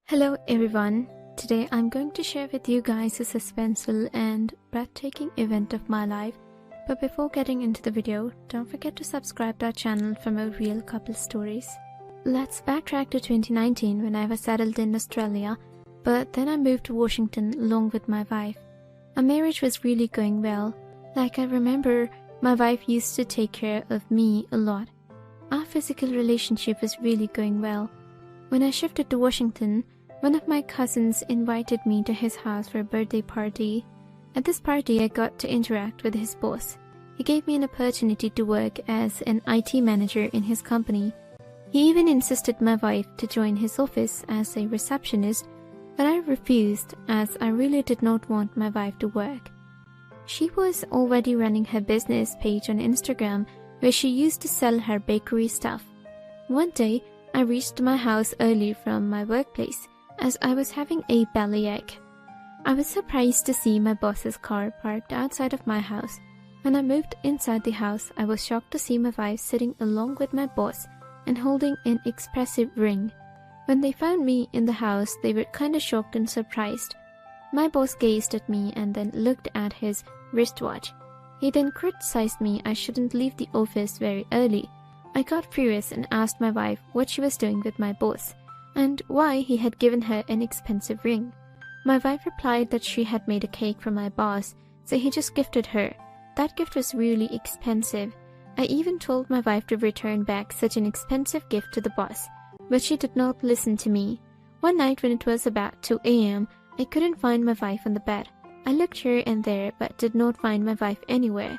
Hello everyone. Today I'm going to share with you guys a suspenseful and breathtaking event of my life. But before getting into the video, don't forget to subscribe to our channel for more real couple stories. Let's backtrack to 2019 when I was settled in Australia, but then I moved to Washington along with my wife. Our marriage was really going well. Like I remember, my wife used to take care of me a lot. Our physical relationship was really going well. When I shifted to Washington, one of my cousins invited me to his house for a birthday party. At this party, I got to interact with his boss. He gave me an opportunity to work as an IT manager in his company. He even insisted my wife to join his office as a receptionist, but I refused as I really did not want my wife to work. She was already running her business page on Instagram where she used to sell her bakery stuff. One day, I reached my house early from my workplace as I was having a bellyache. I was surprised to see my boss's car parked outside of my house. When I moved inside the house, I was shocked to see my wife sitting along with my boss and holding an expressive ring. When they found me in the house, they were kinda shocked and surprised. My boss gazed at me and then looked at his wristwatch. He then criticized me I shouldn't leave the office very early. I got furious and asked my wife what she was doing with my boss and why he had given her an expensive ring. My wife replied that she had made a cake for my boss, so he just gifted her. That gift was really expensive. I even told my wife to return back such an expensive gift to the boss, but she did not listen to me. One night when it was about 2 a.m., I couldn't find my wife on the bed. I looked here and there but did not find my wife anywhere.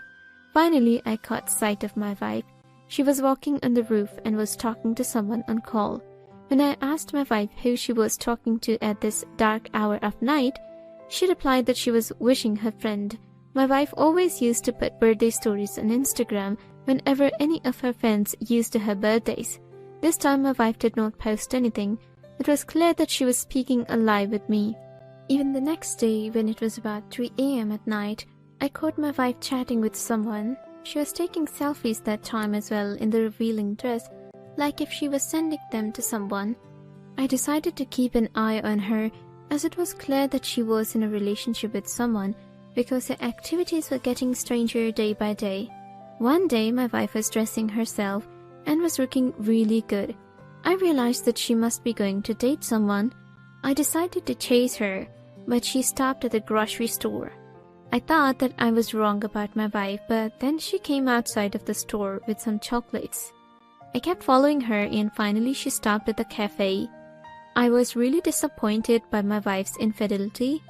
Finally, I caught sight of my wife. She was walking on the roof and was talking to someone on call. When I asked my wife who she was talking to at this dark hour of night, she replied that she was wishing her friend. My wife always used to put birthday stories on Instagram whenever any of her friends used her birthdays. This time my wife did not post anything. It was clear that she was speaking a lie with me. Even the next day, when it was about 3 a.m. at night, I caught my wife chatting with someone. She was taking selfies that time as well in the revealing dress, like if she was sending them to someone. I decided to keep an eye on her as it was clear that she was in a relationship with someone because her activities were getting stranger day by day. One day my wife was dressing herself and was looking really good. I realized that she must be going to date someone. I decided to chase her, but she stopped at the grocery store. I thought that I was wrong about my wife, but then she came outside of the store with some chocolates. I kept following her and finally she stopped at the cafe. I was really disappointed by my wife's infidelity.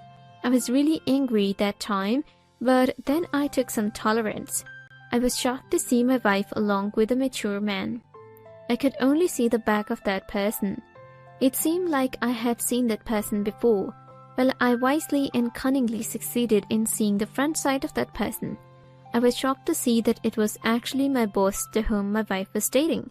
I was really angry that time, but then I took some tolerance. I was shocked to see my wife along with a mature man. I could only see the back of that person. It seemed like I had seen that person before. Well, I wisely and cunningly succeeded in seeing the front side of that person. I was shocked to see that it was actually my boss to whom my wife was dating.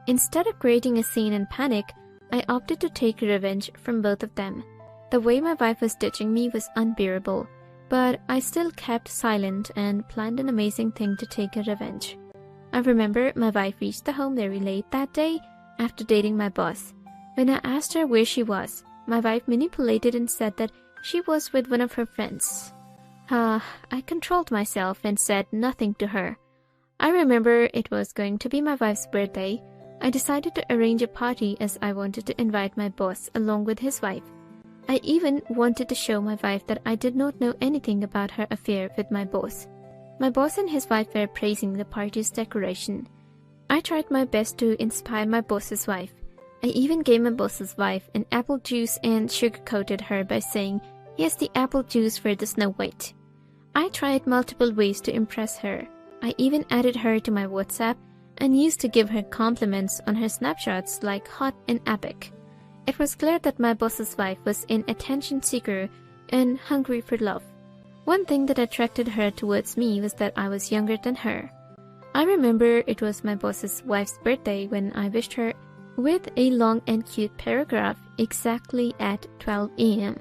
Instead of creating a scene and panic, I opted to take revenge from both of them. The way my wife was ditching me was unbearable, but I still kept silent and planned an amazing thing to take a revenge. I remember my wife reached the home very late that day after dating my boss. When I asked her where she was, my wife manipulated and said that she was with one of her friends. I controlled myself and said nothing to her. I remember it was going to be my wife's birthday. I decided to arrange a party as I wanted to invite my boss along with his wife. I even wanted to show my wife that I did not know anything about her affair with my boss. My boss and his wife were praising the party's decoration. I tried my best to inspire my boss's wife. I even gave my boss's wife an apple juice and sugarcoated her by saying, "Here's the apple juice for the Snow White." I tried multiple ways to impress her. I even added her to my WhatsApp and used to give her compliments on her snapshots like hot and epic. It was clear that my boss's wife was an attention seeker and hungry for love. One thing that attracted her towards me was that I was younger than her. I remember it was my boss's wife's birthday when I wished her with a long and cute paragraph exactly at 12 a.m.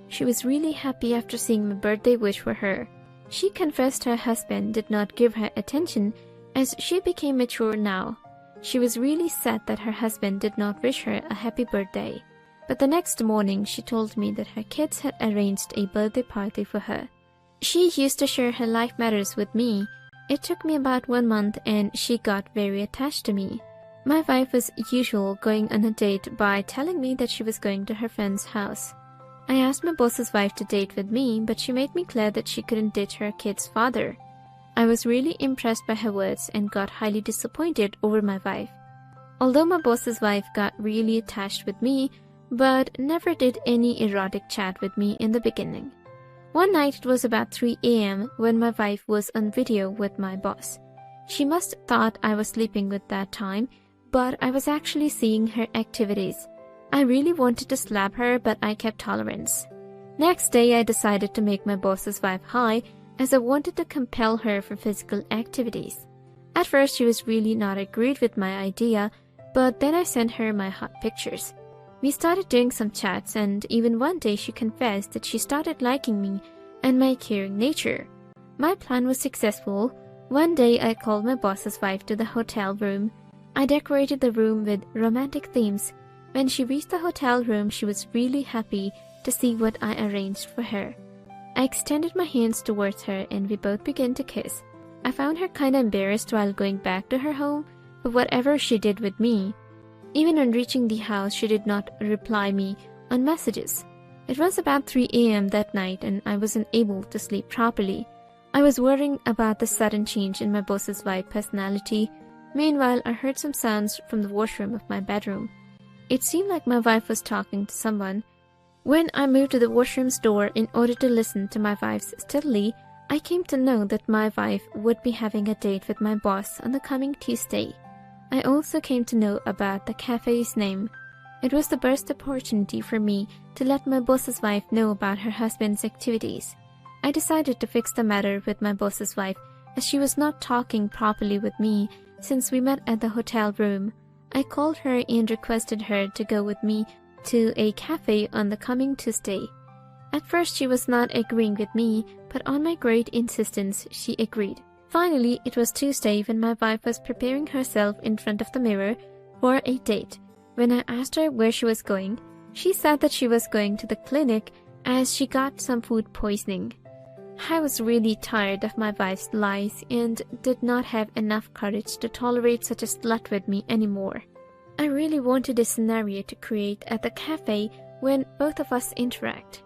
She was really happy after seeing my birthday wish for her. She confessed her husband did not give her attention as she became mature now. She was really sad that her husband did not wish her a happy birthday. But the next morning, she told me that her kids had arranged a birthday party for her. She used to share her life matters with me. It took me about 1 month and she got very attached to me. My wife was usual going on a date by telling me that she was going to her friend's house. I asked my boss's wife to date with me, but she made me clear that she couldn't date her kid's father. I was really impressed by her words and got highly disappointed over my wife. Although my boss's wife got really attached with me, but never did any erotic chat with me in the beginning. One night it was about 3 a.m. when my wife was on video with my boss. She must have thought I was sleeping with that time, but I was actually seeing her activities. I really wanted to slap her, but I kept tolerance. Next day I decided to make my boss's wife high, as I wanted to compel her for physical activities. At first she was really not agreed with my idea, but then I sent her my hot pictures. We started doing some chats, and even one day she confessed that she started liking me and my caring nature. My plan was successful. One day I called my boss's wife to the hotel room. I decorated the room with romantic themes. When she reached the hotel room, she was really happy to see what I arranged for her. I extended my hands towards her and we both began to kiss. I found her kinda embarrassed while going back to her home for whatever she did with me. Even on reaching the house, she did not reply me on messages. It was about 3 a.m. that night and I wasn't able to sleep properly. I was worrying about the sudden change in my boss's wife's personality. Meanwhile, I heard some sounds from the washroom of my bedroom. It seemed like my wife was talking to someone. When I moved to the washroom's door in order to listen to my wife's steadily, I came to know that my wife would be having a date with my boss on the coming Tuesday. I also came to know about the cafe's name. It was the best opportunity for me to let my boss's wife know about her husband's activities. I decided to fix the matter with my boss's wife, as she was not talking properly with me since we met at the hotel room. I called her and requested her to go with me to a cafe on the coming Tuesday. At first she was not agreeing with me, but on my great insistence she agreed. Finally, it was Tuesday when my wife was preparing herself in front of the mirror for a date. When I asked her where she was going, she said that she was going to the clinic as she got some food poisoning. I was really tired of my wife's lies and did not have enough courage to tolerate such a slut with me anymore. I really wanted a scenario to create at the cafe when both of us interact.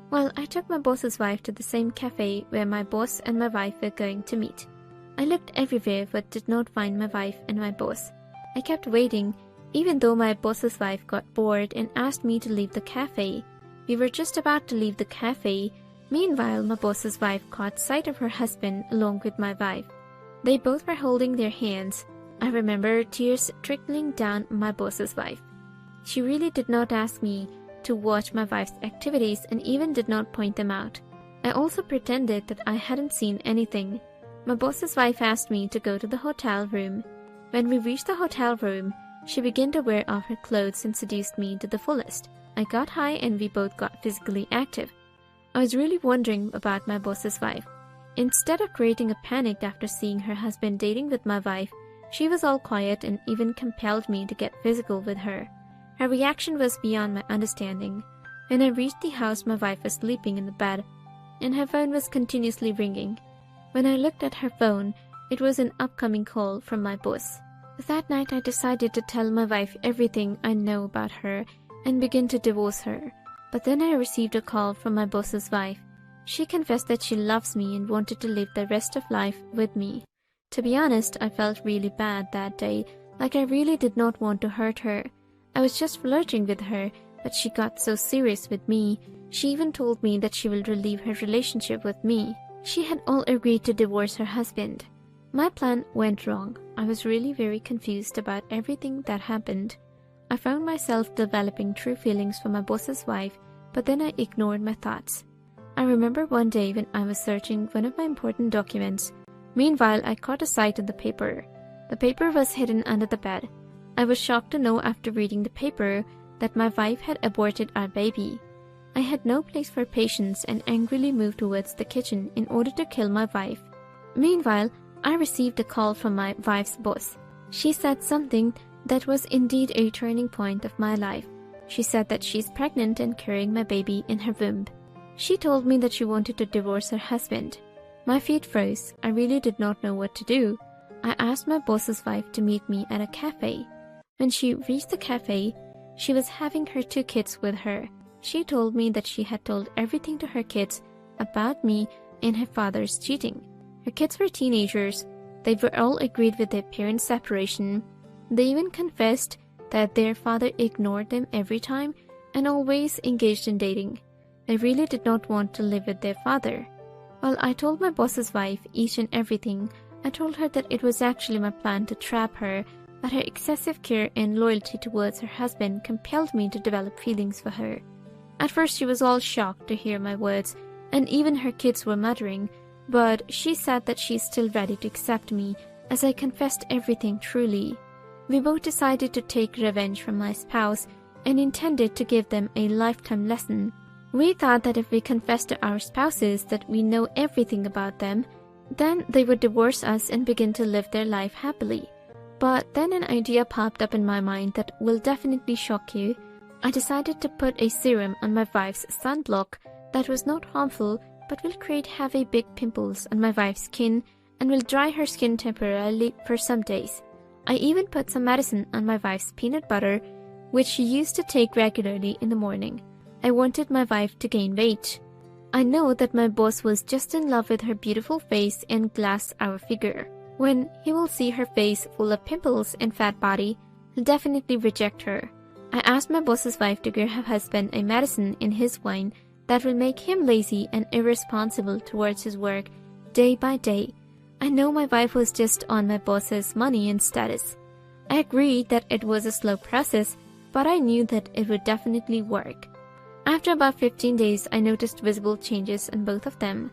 Well, I took my boss's wife to the same cafe where my boss and my wife were going to meet. I looked everywhere but did not find my wife and my boss. I kept waiting, even though my boss's wife got bored and asked me to leave the cafe. We were just about to leave the cafe. Meanwhile, my boss's wife caught sight of her husband along with my wife. They both were holding their hands. I remember tears trickling down my boss's wife. She really did not ask me to watch my wife's activities and even did not point them out. I also pretended that I hadn't seen anything. My boss's wife asked me to go to the hotel room. When we reached the hotel room, she began to wear off her clothes and seduced me to the fullest. I got high and we both got physically active. I was really wondering about my boss's wife. Instead of creating a panic after seeing her husband dating with my wife, she was all quiet and even compelled me to get physical with her. Her reaction was beyond my understanding. When I reached the house, my wife was sleeping in the bed, and her phone was continuously ringing. When I looked at her phone, it was an upcoming call from my boss. That night I decided to tell my wife everything I know about her and begin to divorce her. But then I received a call from my boss's wife. She confessed that she loves me and wanted to live the rest of life with me. To be honest, I felt really bad that day, like I really did not want to hurt her. I was just flirting with her, but she got so serious with me. She even told me that she will relieve her relationship with me. She had all agreed to divorce her husband. My plan went wrong. I was really very confused about everything that happened. I found myself developing true feelings for my boss's wife, but then I ignored my thoughts. I remember one day when I was searching one of my important documents. Meanwhile, I caught a sight of the paper. The paper was hidden under the bed. I was shocked to know after reading the paper that my wife had aborted our baby. I had no place for patience and angrily moved towards the kitchen in order to kill my wife. Meanwhile, I received a call from my wife's boss. She said something that was indeed a turning point of my life. She said that she's pregnant and carrying my baby in her womb. She told me that she wanted to divorce her husband. My feet froze. I really did not know what to do. I asked my boss's wife to meet me at a cafe. When she reached the cafe, she was having her 2 kids with her. She told me that she had told everything to her kids about me and her father's cheating. Her kids were teenagers. They were all agreed with their parents' separation. They even confessed that their father ignored them every time and always engaged in dating. They really did not want to live with their father. Well, I told my boss's wife each and everything. I told her that it was actually my plan to trap her, but her excessive care and loyalty towards her husband compelled me to develop feelings for her. At first she was all shocked to hear my words, and even her kids were muttering, but she said that she's still ready to accept me as I confessed everything truly. We both decided to take revenge from my spouse and intended to give them a lifetime lesson. We thought that if we confessed to our spouses that we know everything about them, then they would divorce us and begin to live their life happily. But then an idea popped up in my mind that will definitely shock you. I decided to put a serum on my wife's sunblock that was not harmful but will create heavy big pimples on my wife's skin and will dry her skin temporarily for some days. I even put some medicine on my wife's peanut butter, which she used to take regularly in the morning. I wanted my wife to gain weight. I know that my boss was just in love with her beautiful face and glass-hour figure. When he will see her face full of pimples and fat body, he'll definitely reject her. I asked my boss's wife to give her husband a medicine in his wine that will make him lazy and irresponsible towards his work day by day. I know my wife was just on my boss's money and status. I agreed that it was a slow process, but I knew that it would definitely work. After about 15 days, I noticed visible changes in both of them.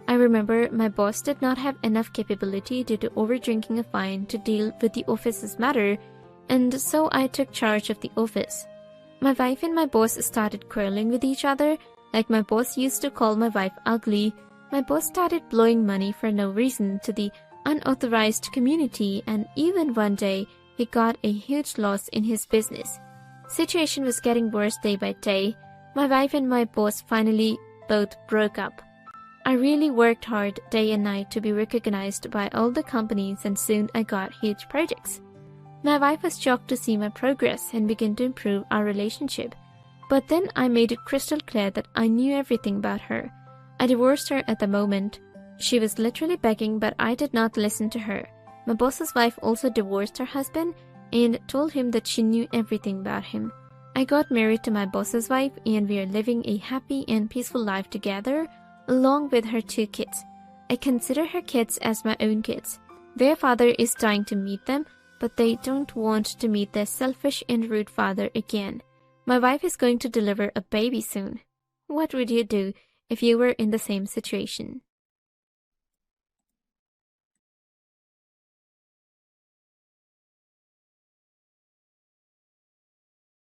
I remember my boss did not have enough capability due to overdrinking of wine to deal with the office's matter, and so I took charge of the office. My wife and my boss started quarreling with each other. Like my boss used to call my wife ugly, my boss started blowing money for no reason to the unauthorized community, and even one day he got a huge loss in his business. Situation was getting worse day by day. My wife and my boss finally both broke up. I really worked hard day and night to be recognized by all the companies, and soon I got huge projects. My wife was shocked to see my progress and began to improve our relationship. But then I made it crystal clear that I knew everything about her. I divorced her at the moment. She was literally begging, but I did not listen to her. My boss's wife also divorced her husband and told him that she knew everything about him. I got married to my boss's wife, and we are living a happy and peaceful life together, along with her 2 kids. I consider her kids as my own kids. Their father is dying to meet them, but they don't want to meet their selfish and rude father again. My wife is going to deliver a baby soon. What would you do if you were in the same situation?